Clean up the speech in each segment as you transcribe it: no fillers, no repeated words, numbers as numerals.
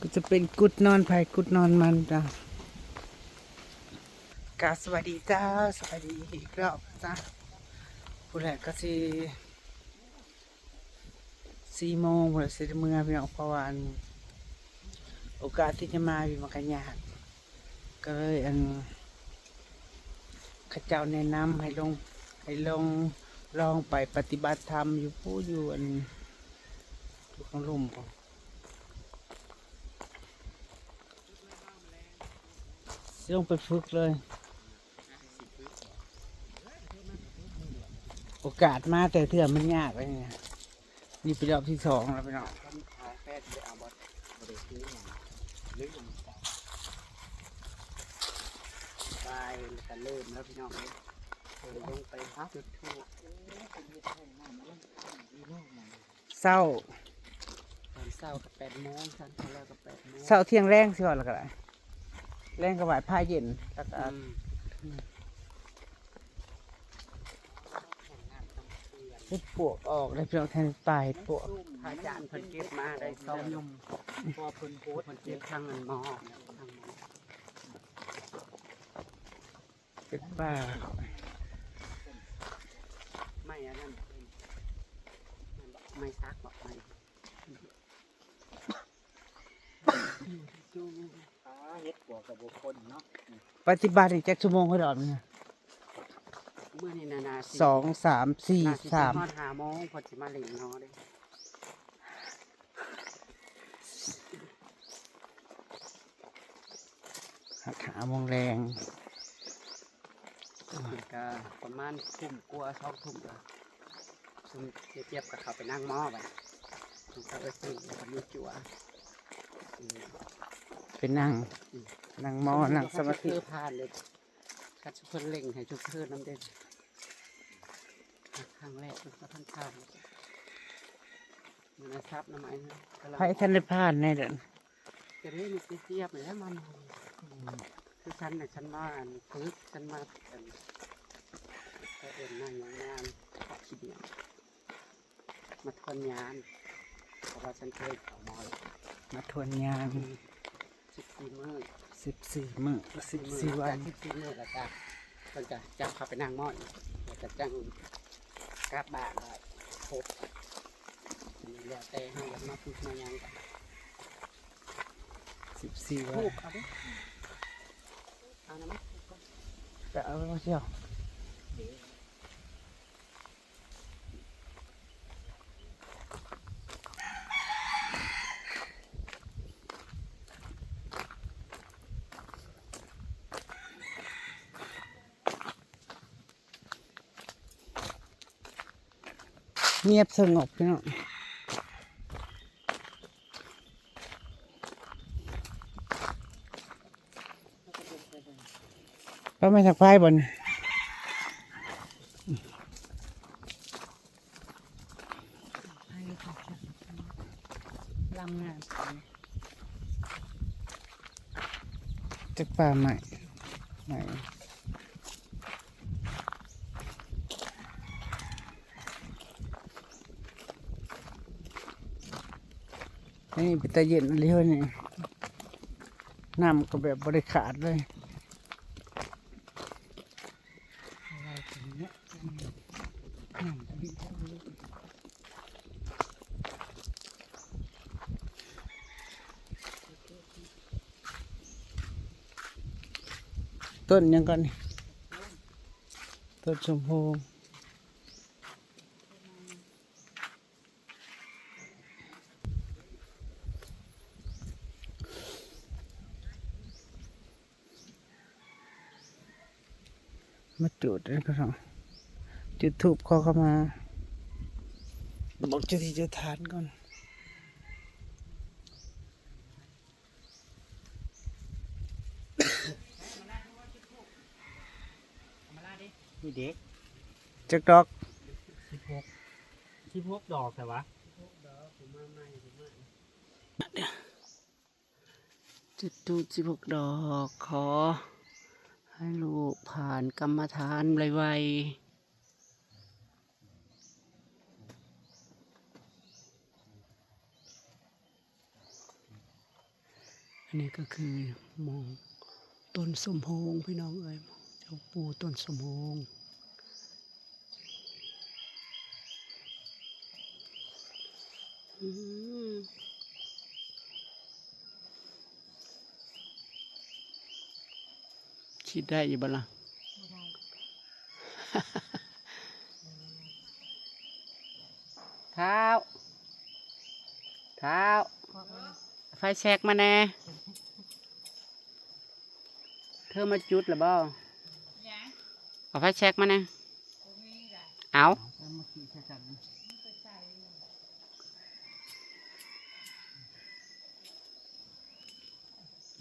ก็จะเป็นกุดนอนไผ่กุดนอนมันจ้ะกาสวัสดีจ้าสวัสดีอีกรอบจ้าผู้แรกก็4 โมงผู้แรกสิเมื่อพี่น้องเพราะว่าโอกาสที่จะมาพี่มันก็ยากก็เลยข้าเจ้าแนะนำให้ลงลองไปปฏิบัติธรรมอยู่ผู้อยู่อยู่ข้างลุ่มพอลงไปฝึกเลยโอกาสมาแต่เถื่อมันยากเลยเนี่ยนี่เป็นรอบที่2แล้วพี่น้องแพทย์จะเอาบริซื้ออย่างหรืออย่างไปกันเริ่มแล้วพี่น้องเลยลงไปจุดทูบเศร้าตอนเช้ากับ8 โมงตอนแล้วกับ8 โมงเศร้าเที่ยงแรงสิว่าแล้วก็ได้แรงก็ไหวผ้าเย็นแล้วก็เฮ็ดปวกออกได้พี่น้องแทนปลายปวกอาจารย์เพิ่นเก็บมาได้2 ยมพอเพิ่นโพสเพิ่นเก็บทางเงินหม้อเป็นป้าไม่อันนั้นไม่ซักบอกไม่เฮ็ดปวกกับบุคคลเนาะปฏิบัติอีกจักชั่วโมงเขาดอกเนี่ยเมื่อนี่นา2 3 4 3 5 โมงพอสิมาเล่นเนาะเด้5 โมงแรงก็ประมาณทุ่มกลัว2 ทุ่มแล้วซุ่มเทียบกับเขาไปนั่งหม้อไปเขาไปซื้อแล้วก็มีจั่วไปนั่งหม้อนั่งสมาธิผ่านเลยกัดชุกเพิ่นเล่งให้ชุกเพิ่นน้ำเด่นครั้งแรกก็ท่านผ่านมันซับน้ำไม้นะไผ่ท่านได้ผ่านแน่เด้อจะได้มีเทียบเลยแล้วมันคือฉันน่ะฉันมาฝึกฉันมาเดินนั่งงานขอขี้เดียวมาทวนงานเพราะว่าฉันเคยเอาหมอมาทวนงาน14 มื้อ14 มื้อ14 วัน14 มื้อแล้วจ้ะเพิ่นก็จะเข้าไปนั่งหม้อแล้วก็จังกลับบ้านได้ครบแล้วแต่ให้มาฝึกมายังกัน14 วันเอาดิเอานะมั้ยจะเอาไปเที่ยวเงียบสงบพี่น้องก็ไม่สักไฟบนลำงานจากป่าใหม่นี่เป็นตาเย็นเลยนี่น้ำก็แบบบริขาดเลยต้นยังก่อนต้นชมพูมาจุดนี่ก็ต้องจุดธูปขอเข้ามาบอกเจ้าที่เจ้าทานก่อนมีเด็กจักดอก16 ดอกแต่วะจุดทูบ16 ดอกขอให้ลูกผ่านกรรมฐานไว อันนี้ก็คือมองต้นสมโพงพี่น้องเอ้ยเจ้าปู่ต้นสมโพงคิดได้อยู่บ้างล่ะ เท้าไฟแช็กมาแน่เธอมาจุดหรือเปล่าเอาไฟแช็กมาแน่เอา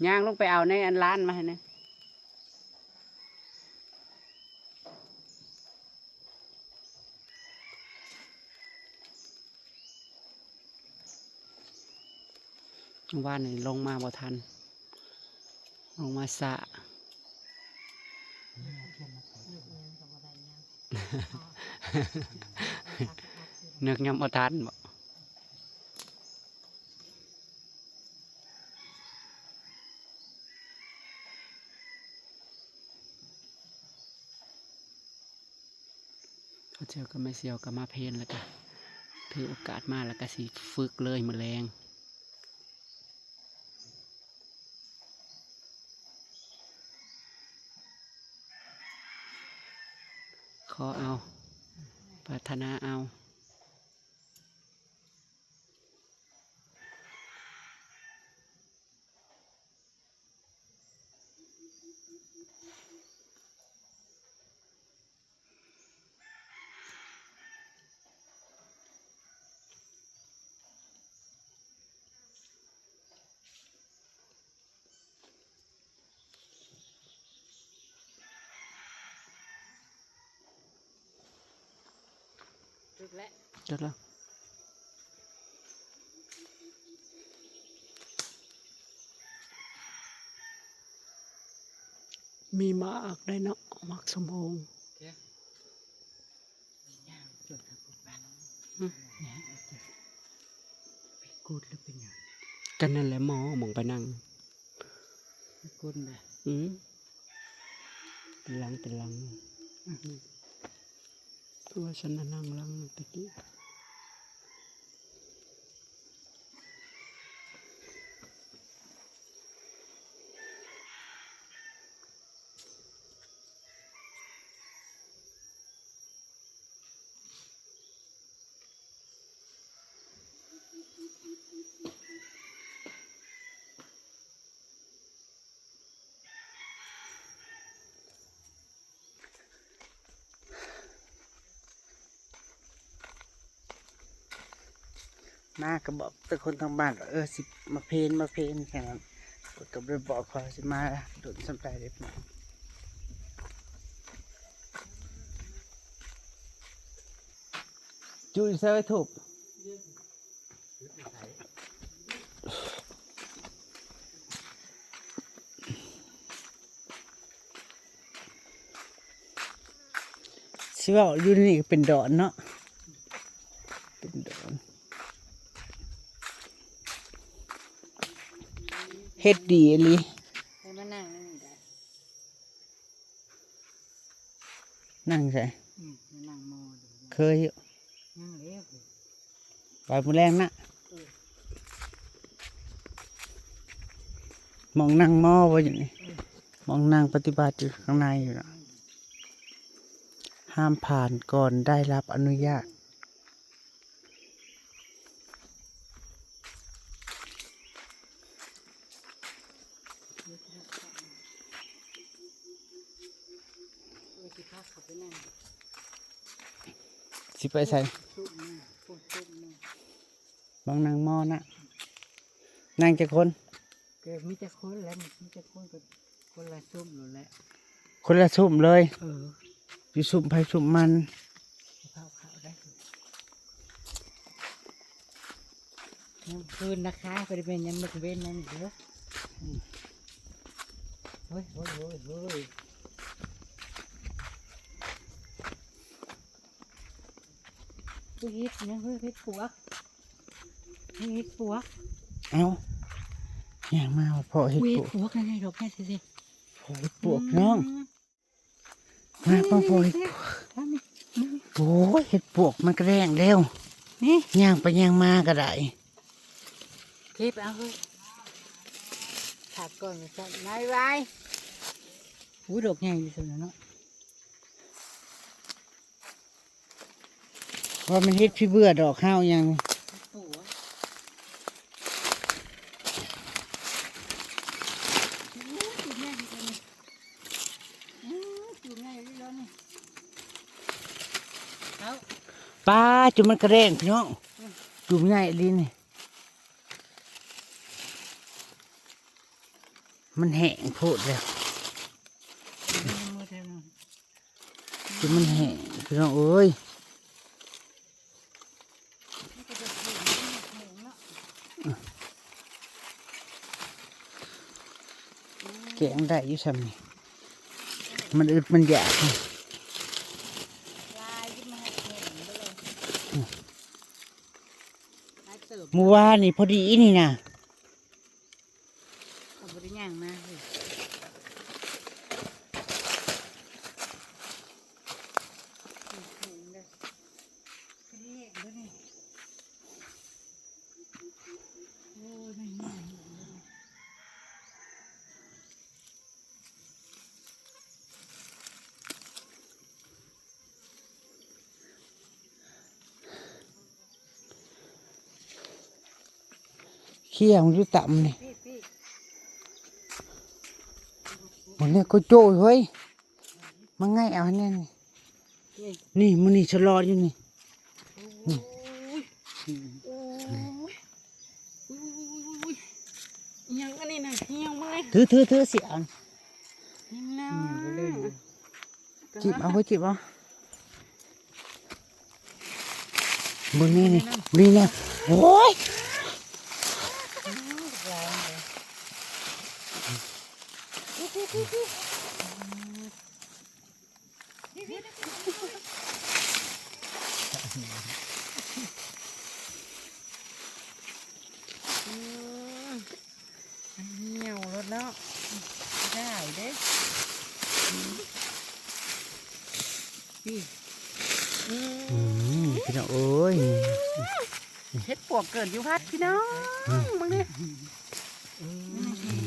ย่างลงไปเอาในอันร้านมาให้นะว่านี่ลงมาบ่ทันลงมาสะนึกยังบ่ทันบ่เขาเจียวก็ไม่เสียวก็มาเพลนแล้วกันถือโอกาสมาแล้วก็สิฝึกเลยมื้อแลงขอเอาปรารถนาเอาจุดแล้วมีหมากได้เนาะหมากสมโพงกูดหรือเป็นยังกันนั่นแหละหมอมองไปนั่งกูดเลยเป็นลังตัวฉันนั่งลังตะกี้มาก็บอกแต่คนทางบ้านว่าสิมาเพนแค่นั้นก็ไปบอกเขาสิมาโดนสำใจเด็กมาจุยใส่ไว้ถูกสิว่าอยู่นี่ก็เป็นดอนเนาะเป็นดอนเฮ็ดดีอีหลีนั่งใช่เคยอยู่ไปมื้อแรงนะมองนั่งหม้อไว้อยู่นี่มองนั่งปฏิบัติอยู่ข้างในอยู่นะห้ามผ่านก่อนได้รับอนุญาตสิไปใส่บางนางหม้อนะนั่งจะคน เกิดมีแต่คนแล้วมีแต่คนก็คนละซุ่มอยู่แล้ว คนละสุ่มเลยอยู่สุ่มไผ่สุ่มมันข้าวได้คืนนะคะไปเป็นยังไม่เป็นนั่นเด้อเฮ้ยฮิตเนี่ยเฮ้ยฮิตปัว เอา ย่างมาเพาะเห็ด เว ป ท วก หัวกันให้ดอกแค่สิ เพาะเห็ดปวกน้องมาเพาะเห็ดปวกโอ้ยเห็ดปวกมันกระแรงเร็ว นี่ ย่างไปย่างมาก็ได้ เก็บเอาเฮ้ยขาดก่อนจะไล่ไว้หูดอกใหญ่ที่สุดแล้วเนาะ ว่ามันเห็ดพี่เบื่อดอกข้าวยัง ตัวจุ่มใหญ่ที่สุดจุ่มใหญ่ที่สุดนี่เอา ปลาจุ่มมันกระแรงพี่น้องจุ่มใหญ่ลิ้นนี่มันแห้งโพดแล้วจุ่มมันแห้งพี่น้องเอ้ยแกงได้อยุ่ซ้ำนี่มันอึดมันอยาก ลายขึ้นมาให้เห็นไปเลยลายเติบ เมื่อวานนี่พอดีนี่นะ เอาบริย่างมาเลยเขี้ยมันอยู่ต่ำนี่ พี่ มันเนี่ยก็โจ้ยเฮ้ยมันง่ายเอาเนี่ยนี่ นี่ นี่มันนี่ชะลออยู่นี่ โอ้ยโอ้ยอุ้ยยังอันนี้นะยังมาเลย ถือเสียง นี่นะ จิบเอาไว้จิบเอาบนนี่นี่นี่นะโอ้ยเหี่ยวรถแล้วได้เด้พี่ พี่น้องเอ้ย เฮ็ดปวกเกิดอยู่พัดพี่น้องมึงนี่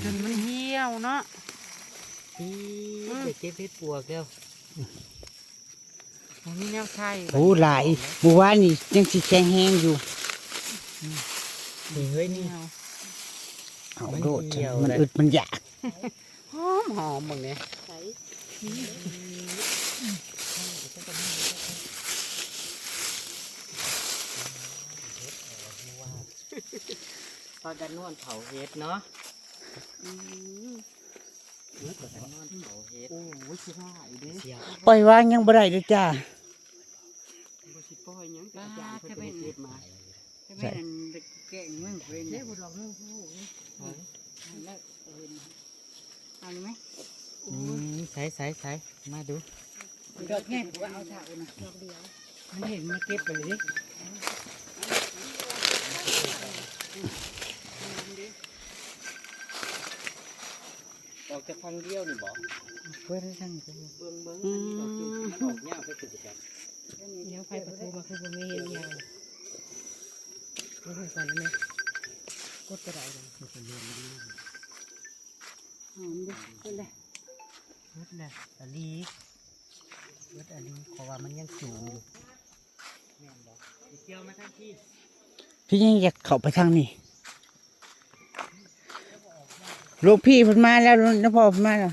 จนมันเหี่ยวเนาะ ไปเก็บเห็ดปวกเดียว มันมีแนวไทย โอ้หลายบัวานนี่ยังสิแข็งแห้งอยู่ นี่เฮ้ยนี่ เอาโดดเถอะมันอึดมันอยาก หอมหอมมึงเนี่ย พากันนวดเผาเห็ดเนาะพากันนวดเผาเห็ด โอ้ยสิว่าอีเด้ เสียว ปล่อยวางยังบ่ได้เด้อจ้า บ่สิปล่อยหยังอาจารย์เพิ่นไปเก็บมาให้แม่นแกงมึงเพิ่นเด้บ่ดอกนึงผู้แล้วเอาเลยไหม ใส่มาดู ดอกแง่กูเอาถานะดอกเดียวมันเห็นมาเก็บไปเลยดิ ดอกจะฟังเดียวนี่บอก เพื่อนทั้ง เบิ้งอันนี้ดอกจุ่มมันออกยาวไปสุดกัน เดี๋ยวไฟประตูมาคือบ่มีเห็นยาวบ่ฮู้กันนะแม่กดกระไดเลยมันเป็นเรื่องมันหอมดิขึ้นเลย เฮ็ดนะอันนี้เฮ็ดอันนี้เพราะว่ามันยังสูงอยู่แม่นบอกเกี่ยวมาทั้งที่ พี่ยังอยากเข้าไปทางนี้ลูกพี่เพิ่นมาแล้วน้าพ่อเพิ่นมาแล้ว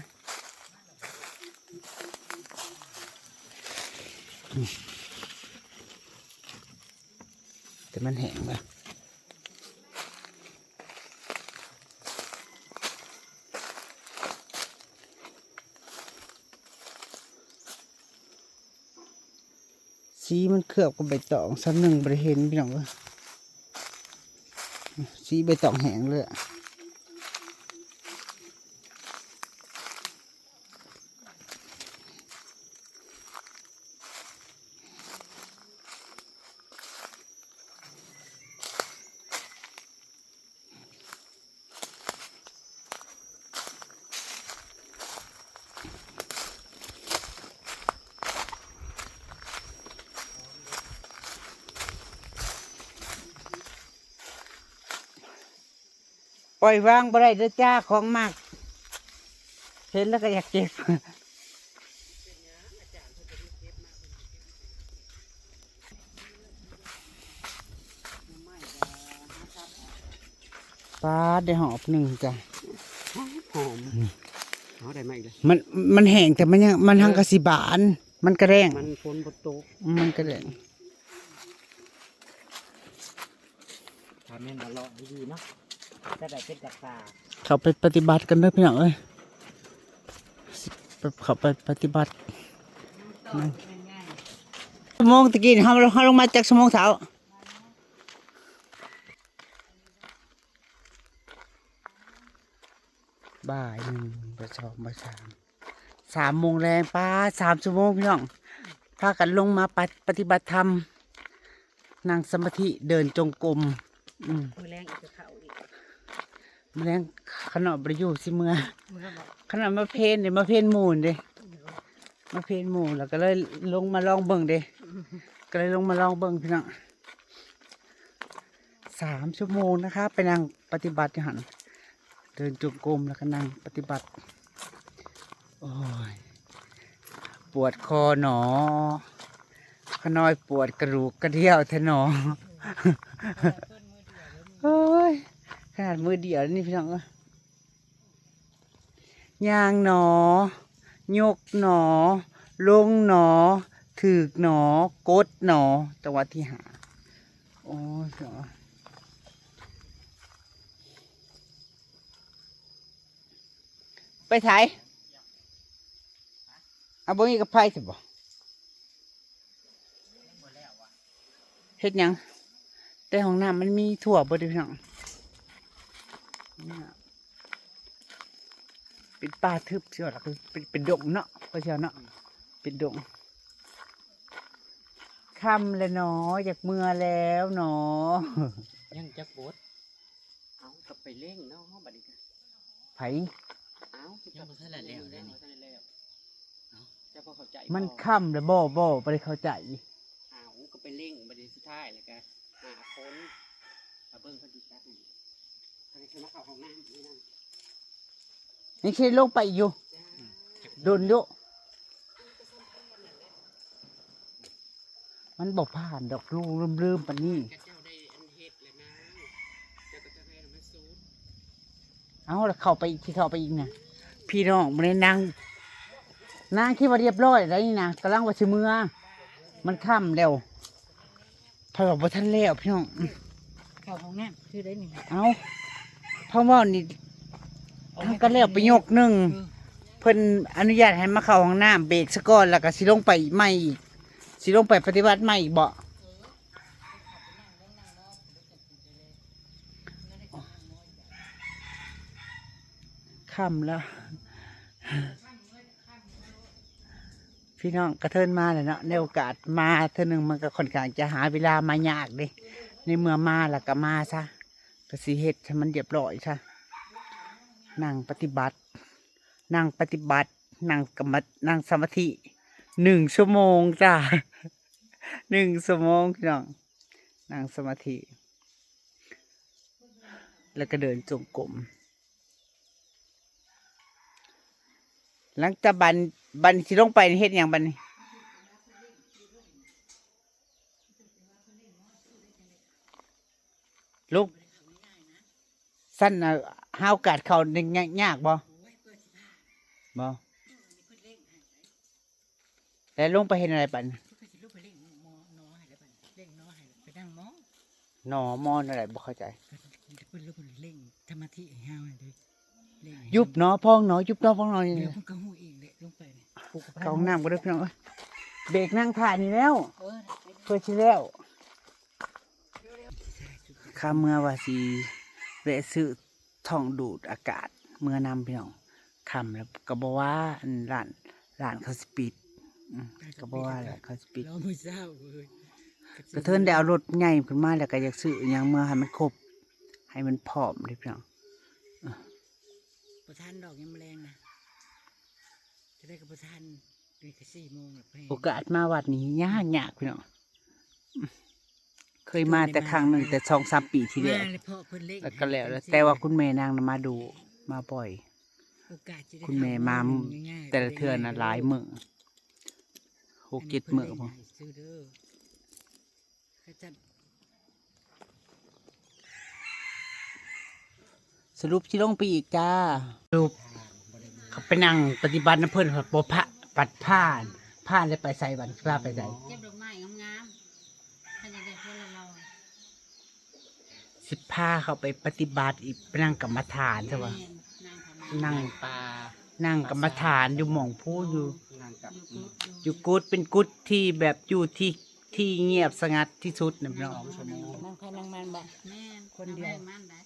แต่มันแห้งป่ะสีมันเคลือบกับใบตองสักหนึ่งบริเห็นพี่น้องเอ้ยสีใบตองแห้งเลยอะ ปล่อยวางบ่ได้เด้อจ้าของมากเห็นแล้วก็อยากเก็บปลาได้หอบหนึ่งจ้ะ หอมเอาได้มาอีกเลย มันแห้งแต่มันหังกะสิบานมันกระแรง มันฝนบ่ตก มันกระแรง ทำให้มันเลาะดีๆเนาะจะได้เป็นจากตา เขาไปปฏิบัติกันเด้อพี่น้องเอ้ยเขาไปปฏิบัติชั่วโมงตะกี้เขาลงมาจากชั่วโมงเช้าบ่ายหนึ่งบ่ายสองบ่าย3 โมงแรงป้า3 ชั่วโมงพี่น้องพากันลงมาปฏิบัติธรรมนั่งสมาธิเดินจงกรมมือแรงอีกจะเข้าอีก แมลงขนมประยุสิเมื่อ มือบอก ขนมมาเพนเดี๋ยวมาเพนหมูนเด้มาเพนหมูแล้วก็เลยลงมาลองเบิ่งเด้ก็เลยลงมาลองเบิ่งพี่น้อง3 ชั่วโมงนะคะไปนั่งปฏิบัติอยู่หันเดินจงกรมแล้วก็นั่งปฏิบัติโอ้ยปวดคอหนอขน้อยปวดกระดูกกระเดี่ยวแทหนอโอ้ยขนาดมือเดียวนี่พี่น้องย่างหนอยกหนอลงหนอถือกหนอกดหนอจังหวัดที่หาโอ้ยเสียวไปไทยเอาบ่มีกับไพ่สิบ่เฮ็ดหยังแต่ห้องน้ำมันมีถั่วบ่เดิพี่น้องเป็นป่าทึบเชียวหรอคือเป็นดงเนาะก็เชียวเนาะเป็นดงค่ำแล้วเนาะอยากเมื่อแล้วเนาะ ยังจะปวด เอาก็ไปเร่งเนาะบัดนี้ก็ ไผ เอา ยังบ่ทันได้แล้วได้นี่ จะพอเข้าใจ มันค่ำแล้วบ่ไปเข้าใจ เอาก็ไปเร่งบัดนี้สุดท้ายแล้วก็หาคนมาเบิ่งพอดีแป๊บนึงพอดีคือมาเข้าห้องน้ำนี่นั่น นี่คิดลงไปอยู่โดนโยมันบอกผ่านดอกลูกลืมๆปานนี้ กระเจ้าได้อันเฮ็ดเลยนะเจ้าก็จะให้มันซูด เอาแล้วเข้าไปที่เข้าไปอีกนะพี่น้องมันได้นางคิดว่าเรียบร้อยแล้วนี่นะกำลังว่าสิเมื่อมันค่ำแล้วพอบอกว่าท่านแล้วพี่น้อง เข้าห้องน้ำคือได้หนึ่ง เอาเพราะว่านี่ทางก็แล้วไปยกหนึ่งเพิ่นอนุญาตให้มาเข้าห้องน้ำเบรกซะก่อนแล้วก็สิลงไปใหม่อีกสิลงไปปฏิบัติใหม่อีกบ่ค่ำแล้ว พี่น้องกระเทินมาเลยเนาะในโอกาสมาเท่านึงมันก็ค่อนข้างจะหาเวลามายากเด้ในเมื่อมาแล้วก็มาซะก็สิเฮ็ดให้มันเรียบร้อยซะนั่งปฏิบัตินั่งสมาธิ1 ชั่วโมงจ้า 1 ชั่วโมงพี่น้องนั่งสมาธิแล้วก็เดินจงกรมหลังจากบันสิลงไปเฮ็ดหยังบันนี้ลูกสั้นห้าวกาดเขาในยากบ่แล้วลงไปเห็นอะไรปัน ก็สิลูกไปเล่นมอน้อให้แล้วไปเล่นน้อให้ไปนั่งมอ หนอมอนอะไรบ่เข้าใจ เพิ่นลูกเล่นธรรมะที่ให้เฮาเลยเล่น ยุบเนาะพ้องเนาะยุบเนาะพ้องเนาะนี่ เดี๋ยวมันก็หูเองเลยลงไปเนี่ยปลูก เข้าห้องน้ำก็ได้พี่น้องเอ้ยเบรกนั่งถ่ายนี่แล้ว เออ เพื่อชิแล้วข้าเมื่อว่าสีแวะซื้อท่องดูดอากาศเมื่อนำพี่น้องคำแล้วก็บอกว่าอันร้านเขาสปิดก็บอกว่าร้านเขาสปิด เราไม่เศร้าเลย กระเทินได้เอารถใหญ่ขึ้นมาแล้วก็อยากซื้ออหย่างเมื่อให้มันครบให้มันพร้อมเลยพี่น้อง ประธานดอกยังแมลงนะจะได้กับประธานนี่ก็4 โมงแล้วไป โอกาสมาวัดนี้ยากพี่น้อง เคยมาแต่ครั้งหนึ่งแต่2-3 ปีที่แล้ว มาเลยพ่อเพิ่นเล็ก แล้วก็แล้วแต่ว่าคุณแม่นางน่ะมาดูมาบ่อย โอกาสจะได้ คุณแม่มา ง่ายๆ แต่ละเทื่อน่ะหลายมื้อ6-7 มื้อบ่ ซื้อเด้อเขาจะ สรุปสิลงไปอีกจ้าสรุปเขาไปนั่งปฏิบัติน้ำเพิ่นบ่พระปัดผ่านเลยไปใส่บันพาไปใส่ เก็บดอกไม้งามๆถ้าอยากได้คนละเรา สิพาเขาไปปฏิบัติอีกไปนั่งกรรมฐานใช่ปะ นั่ง ปลา นั่งกรรมฐานอยู่หม่องผู้อยู่ นางกับ อยู่กุดเป็นกุดที่แบบอยู่ที่เงียบสงัดที่สุดนะพี่น้อง นั่งใครนั่งมันบ่แม่นคนเดียวมันได้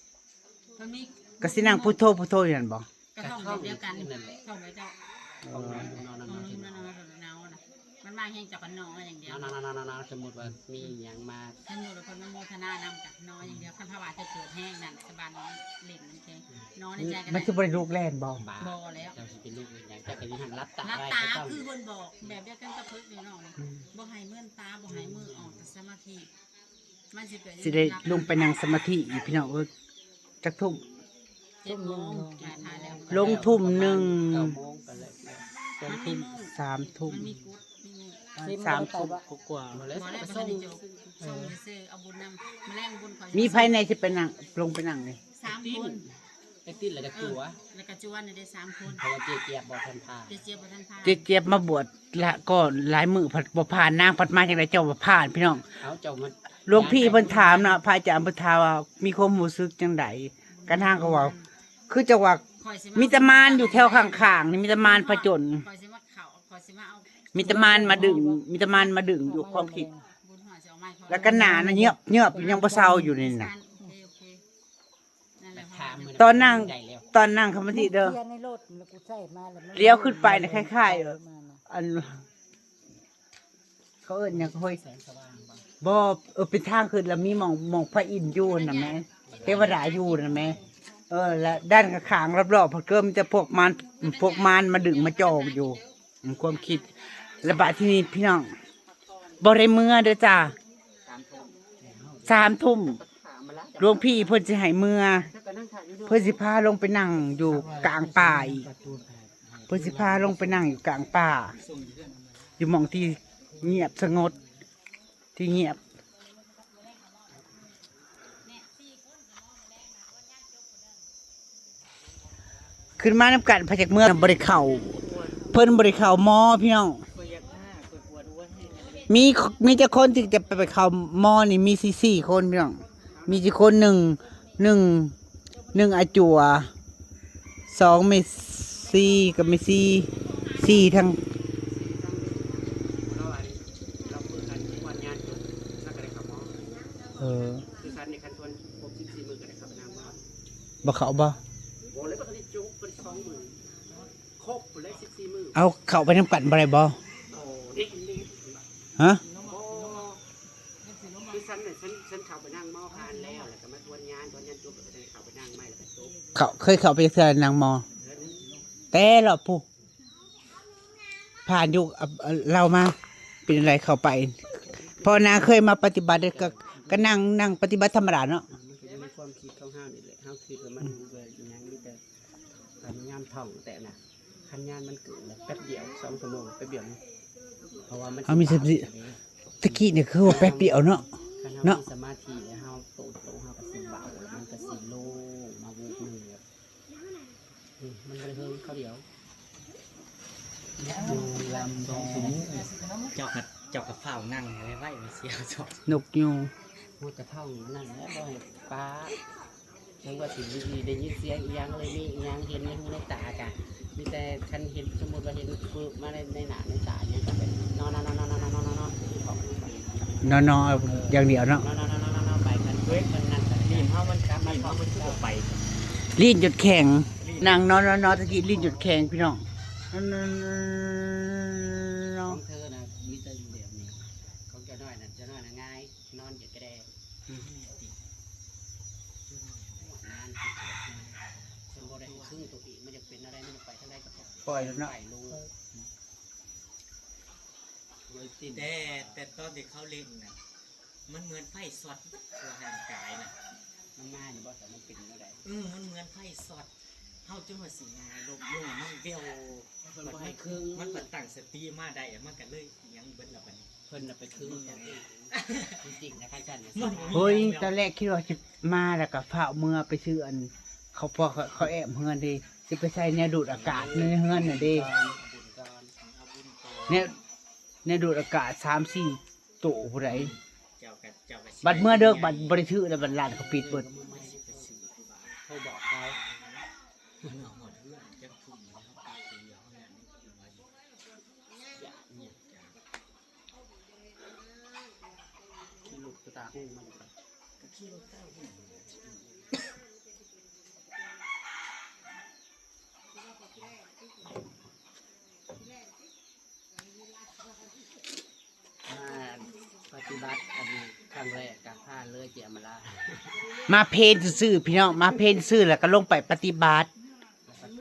เพิ่นมี ก็สินั่งพุทโธพุทโธอย่างนั้นบ่ กระท่อมแบบเดียวกัน นั่นแหละ ท่อมไว้เจ้า ของนอน นอนนอนนอนนะมันมาแห้งจากกันนออย่างเดียว สมมติว่ามีอย่างมา ท่านอยู่ในคนมันโมทนานำกับนออย่างเดียวท่านพระบาทจะเกิดแห้งนั่นสบานเล่นนั่นเองนอนในใจกัน มันจะบริลูกแล่นบ่ บา บ่แล้ว เราจะเป็นลูกอย่างจะเป็นหันรับตา รับ ไว้ ตา ก็ต้อง คือคนบอกแบบเดียวกันกับพึกนี่น้องบ่ให้เมื่อนตาบ่ให้มือออกจากสมาธิมันสิเกิด สิได้ลงไปนั่งสมาธิอีกพี่น้องจักทุ่ม 7 โมงถ่ายแล้ว ลงทุ่มหนึ่ง 9 โมงกันเลย ลงทุ่ม3 ทุ่ม มันมีกุ๊ดมีงู 3 ทุ่มกว่า มาแล้ว บ่ได้ ก็ บ่ ส่ง ได้จบส่งซื้อเอาบุญนำแมลงบุญขอ มีภายในสิไปนั่งลงไปนั่งเลย 3 คน ไอ้ติ้นแล้วก็จัว แล้วก็จวนได้3 คน เพราะว่าเจี๊ยบบอกทันพา เจี๊ยบบ่ทันพา เจี๊ยบมาบวชละก็หลายมือผัดบ่ผ่านนางผัดมาจากไหนเจ้าบ่ผ่านพี่น้อง เอาเจ้ามัน หลวงพี่เพิ่นถามนะพระอาจารย์เพิ่นถามว่ามีความรู้สึกจังไดกันทางก็ว่าคือจะว่า ข่อยสิ มีแตะมานอยู่แถวข้างๆนี่มีแตะมานผจญ ข่อยสิมาเข้าข่อยสิมาเอา มีแตะมานมาดึง มีแตะมานมาดึงอยู่ความคิด บุญหัวสิเอาไม้ข่อย แล้วก็หนานะเงียบยังบ่เศร้าอยู่นี่น่ะ โอเคนั่นแหละ ถามมื ตอนนั่ง ใหญ่แล้ว ตอนนั่งสมาธิเด้อ ในรถแล้วกูใส่มาแล้วมัน เลี้ยวขึ้นไปนะคล้ายๆอันเขาเอิ้นหยังห้อย แสงสว่างบ้าง บ่เป็นทางขึ้นแล้วมีหม่องพระอินทร์อยู่น่ะแม่เทวดาอยู่น่ะแม่แล้วด้านข้างๆรอบๆพระเกิมจะพวกมารมาดึงมาจองอยู่ความคิด แล้วบัดที่นี้พี่น้องบ่ได้เมื่อเด้อจ้า3 ทุ่มหลวงพี่เพิ่นสิให้เมื่อเพิ่นสิพาลงไปนั่งอยู่กลางป่าอีกเพิ่นสิพาลงไปนั่งอยู่กลางป่า อยู่หม่องที่เงียบสงบที่เงียบ ขึ้นมาน้ำกันพระจากเมืองบริเข่าเพิ่นบริเข่ามอพี่น้องมีแต่คนที่จะไปเข่ามอนี่มี4 คนพี่น้องมีจะคนหนึ่งอาจัว2เมซี่กับเมซี่ทั้ง เราเปิดกันวันงานจบแล้วก็ได้ขับมอ คือคันในคันทวนครบ14 มื้อก็ได้ขับน้ำมา บ่เขาบ่ โอ้เลยปกติจุกเป็น2 มื้อครบเลย14 มื้อ เอาเข้าไปน้ำกันบ่ได้บ่ โอ้นี่ ฮะ โอ้คือฉันเนี่ยฉันเข้าไปนั่งหม้อพานแล้วแล้วก็มาทวนงานจบแล้วก็ได้เข้าไปนั่งไม่แล้วก็จบ เคยเข้าไปเทื่อนางมอ เดือนนึง แต่เราผู้ผ่านยุคเรามาเป็นอะไรเข้าไปพอนางเคยมาปฏิบัติก็นั่งปฏิบัติธรรมดาเนาะ มันก็จะมีความคิดของเฮานี่แหละเฮาคิดว่ามันเบื่ออีหยังมีแต่คันงานท่องแต่น่ะคันงานมันเกิดแล้วแป๊บเดียว2 ชั่วโมงแป๊บเดียวนึงเพราะว่ามัน เอามีสติตะกี้เนี่ยคือว่าแป๊บเดียวเนาะ คันเฮา เนาะ มีสมาธิแล้วเฮาโตเฮาก็สิเบาแล้วมันก็สิโล่งมาวูบหนึงแบบมันบ่ได้เฮิงเขาเดียวอยู่ลำ2 ชั่วโมง เจ้ากับฝ้าวนั่งไว้มาเสียวจบ นกยูง มันจะท่องนั่นแหละบ่ให้ป้าจังว่าสิได้ยินเสียงอีหยังเลยมีอีหยังเห็นในหูในตากะมีแต่คันเห็นสมมุติว่าเห็นปึ๊บมาในหน้าในตาเนี่ยก็เป็นนอนอย่างเดียวเนาะ ไปกันเว้ยมันนั่นกัน รีมเฮามันคือบ่ไป ลิ้นหยุดแข็งนางนอนตะกี้ลิ้นหยุดแข็งพี่น้อง ของเธอน่ะมีแต่อยู่แบบนี้ของเจ้าน้อยน่ะง่ายนอนอยู่กระแดงานสมบูรณ์ได้ครึ่งตัวอีกมันจะเป็นอะไรมันจะไปทางใดก็ ปล่อยแล้วเนาะ ไปลูก แต่ตอนที่เขาเล่นน่ะ มันเหมือนไฟสอดตัวร่างกายน่ะ มันง่ายนะบ่แต่มันเป็นอะไร มันเหมือนไฟสอดเฮาจังว่าสิงายลมลงมันเวล เพิ่นบ่ให้ครึ่ง มันปัดตั้งสติมาได้มันก็เลยยังเบิดแล้วบัดนี้ เพิ่นน่ะไปครึ่งอย่างนี้จริงๆนะคะฉันเนี่ย เฮ้ยตอนแรกคิดว่าจะมาแล้วก็ฝ้าเมื่อไปซื้ออัน เขาพอเขาแอบเฮือนดิสิไปใส่เนี่ยดูดอากาศในเฮือนน่ะดิ บุญก่อน เอาบุญต่อ เนี่ยดูดอากาศ3-4ตู้ผู้ใด เจ้าก็สิ บัดเมื่อเด้อบัดบ่ได้ถือแล้วบัดร้านเขาปิดเบิด ไม่สิไปซื้อที่บ้าน เขาบอกเขา มันเอาหมดเรื่องจะทุ่มแล้วไปเดียวนั่นนี่ว่าอยู่อย่าเนี่ยจ้ะ ที่ลูกตาหูมัน ก็ขี่รถเต้าหุ่น มาปฏิบัติอันนี้ครั้งแรกการพาเลยเจียมาลา มาเพนซื่อๆพี่น้องมาเพนซื่อแล้วก็ลงไปปฏิบัติ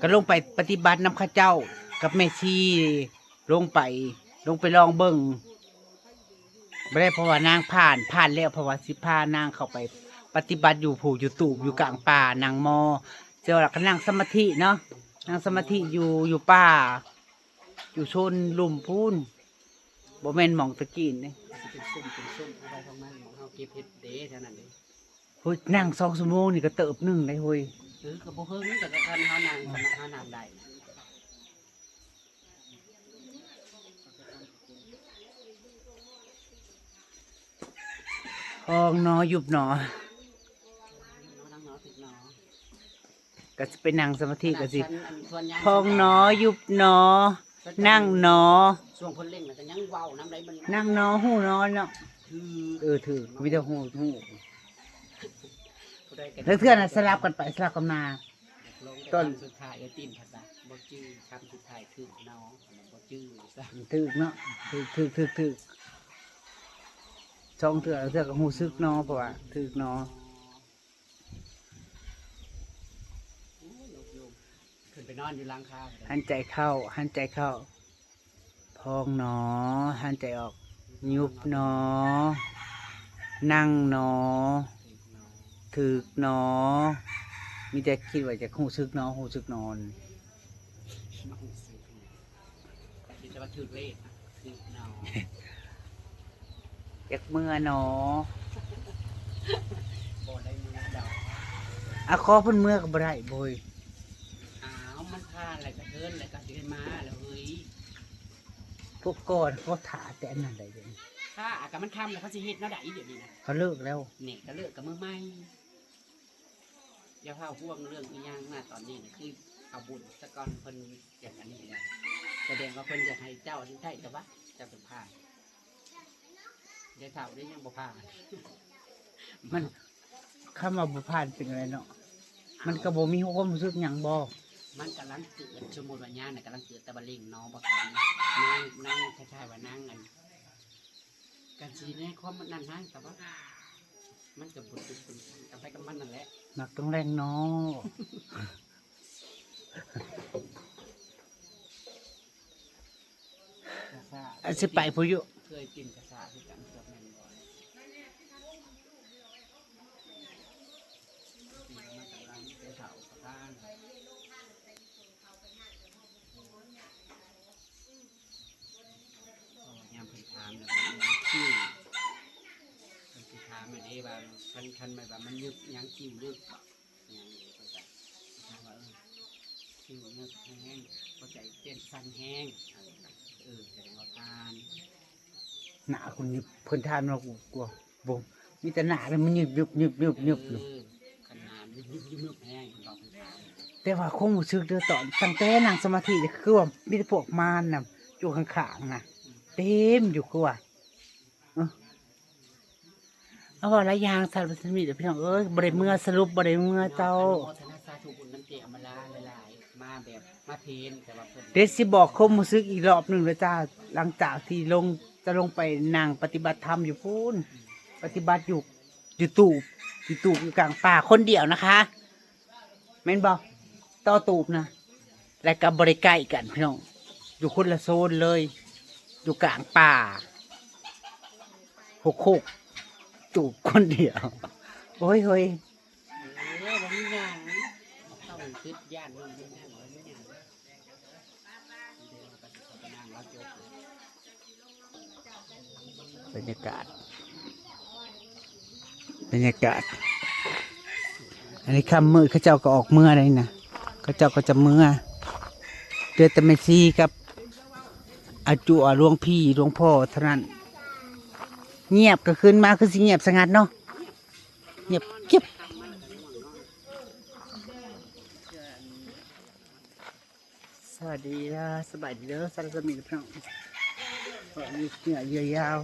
ก็ลงไปปฏิบัตินำข้าเจ้ากับแม่ชีลงไปลองเบิ่งไม่ได้เพราะว่านางผ่านแล้วเพราะว่าสิพานางเข้าไปปฏิบัติอยู่ผูอยู่ตูบอยู่กลางป่านางมอเจ้าหลักก็นั่งสมาธิเนาะนั่งสมาธิอยู่ป่า อยู่ชนลุ่มพูนบ่แม่นหมองตะกี้นี่ เป็นซุ่มเอาไปของมันของเขาเก็บเห็ดเด้เท่านั้นเอง เฮ้ยนั่ง2 ชั่วโมงนี่ก็เติบหนึงได้เฮ้ย กับบุเฮิงแต่ก็คันเขานางสมาหานางได้ พองหนอยุบหนอ น้องนั่งน้อติดน้อ ก็สิไปนั่งสมาธิก็สิ ส่วนยัง พองหนอยุบหนอ นั่งหนอ ช่วงคนเล่นมันก็ยังเว้าน้ำไรมัน นั่งหนอหูหนอเนาะ คือ ถือมีแต่หู ผู้ใดก็ แล้วเพื่อนน่ะสลับกันไปสลับกันมา ลง ต้น สุดท้ายไอ้ตีนผัดบะบ่จื้อคำสุดท้ายคือน้องบ่จื้อซะ ถือเนาะถือช่องเถื่อก็หูซึกหนอเพราะว่าถือหนอ โอ้ยโยมขึ้นไปนอนอยู่หลังคา หันใจเข้า หันใจเข้า พองหนอ หันใจออก ยุบหนอ นั่งหนอ ถือหนอ มีแต่คิดว่าจะหูซึกหนอหูซึกนอน คิดว่าถือเลขถือน้อง อยากเมื่อหนอ บ่ได้มือดอก อะขอเพิ่นเมื่อก็บ่ได้บ่ย อ้าวมันพาอะไรก็เทินอะไรก็เดินมาแล้วเฮ้ย พวกก่อนเขาถาแต่อันนั้นได้เดี๋ยวนี้ ถ้าอากาศมันค่ำแล้วเขาสิเฮ็ดแนวใดเดี๋ยวนี้นะ เขาเลิกแล้ว เนี่ยก็เลิกกับมือใหม่อย่าพาห่วงเรื่องอีหยังนะตอนนี้นะคือเอาบุญสะก่อนเพิ่นอย่างอันนี้นะแสดงว่าเพิ่นอยากให้เจ้าอันนี้ใช่แต่ว่าเจะเป็นผ่านเดี๋ยวถามได้ยังบ่ผ่าน มันคำว่าบ่ผ่านเป็นอะไรเนาะ มันก็บ่มีความรู้สึกหยังบ่ มันกำลังเกิดสมมุติว่าญาณน่ะกำลังเกิดแต่บะเร็งน้องบ่ทันนั่งคล้ายๆว่านั่งอันกันสิในความมันนั่นนะแต่ว่า มันก็บ่เป็นกันไปกับมันนั่นแหละ มักต้องแรงเนาะ กระซ่า อันสิไปผู้อยู่ เคยกินกระซ่าคือกันกับแม่นบ่นี่มันกำลังไปเผาสะพานยามเพิ่นถามแล้วมันชื่อเพิ่นสิถามอันนี้ว่าคันหมายว่ามันยึกหยังคิวลึกหยังนี่เพิ่นก็ถามว่าคิวนึกแห้งเข้าใจเต้นสั่นแห้งแสดงว่าทาน หน้าคนนี้เพิ่นทานมากูกลัวบ่มีแต่หน้าเลยมันหยึบอยู่ ขนาดยุบแห้งบอกเป็นทาน แต่ว่าคงรู้สึกเด้อตอนตั้งแต่นั่งสมาธินี่คือว่ามีแต่พวกมารน่ะอยู่ข้างๆน่ะ เต็มอยู่คือว่าเอาว่าหลายอย่างสัตว์มันมีแต่พี่น้องเอ้ยบ่ได้เมื่อสรุปบ่ได้เมื่อเจ้า อนุโมทนาสาธุบุญน้ำเจอมาลาหลายๆมาแบบมาเพนแต่ว่าเพิ่น เดี๋ยวสิบอกความรู้สึกอีกรอบหนึงแล้วจ้าหลังจากที่จะลงไปนั่งปฏิบัติธรรมอยู่พูนปฏิบัติอยู่ตูบอยู่กลางป่าคนเดียวนะคะแม่นบ่ต่อตูบนะและก็บ่ได้ใกล้กันพี่น้องอยู่คนละโซนเลย อยู่กลางป่าโคก ตูบคนเดียวโอ้ยเฮ้ย บ่มีหยังต้องคิดย่านนู่นนี่นั่นบ่มีหยังนั่งรับจบบ รรยากาศบรรยากาศ อันนี้ค่ำมืดเขาเจ้าก็ออกเมื่ออะไรนะเขาเจ้าก็จะเมื่อเดือแต่ไม่ซีกับอาจั่วหลวงพี่หลวงพ่อเท่านั้นเงียบก็ขึ้นมาคือสิเงียบสงัดเนาะเงียบเก็บสวัสดีนะสบายดีเด้อสารสมิทพี่น้องเหนื่อยยาว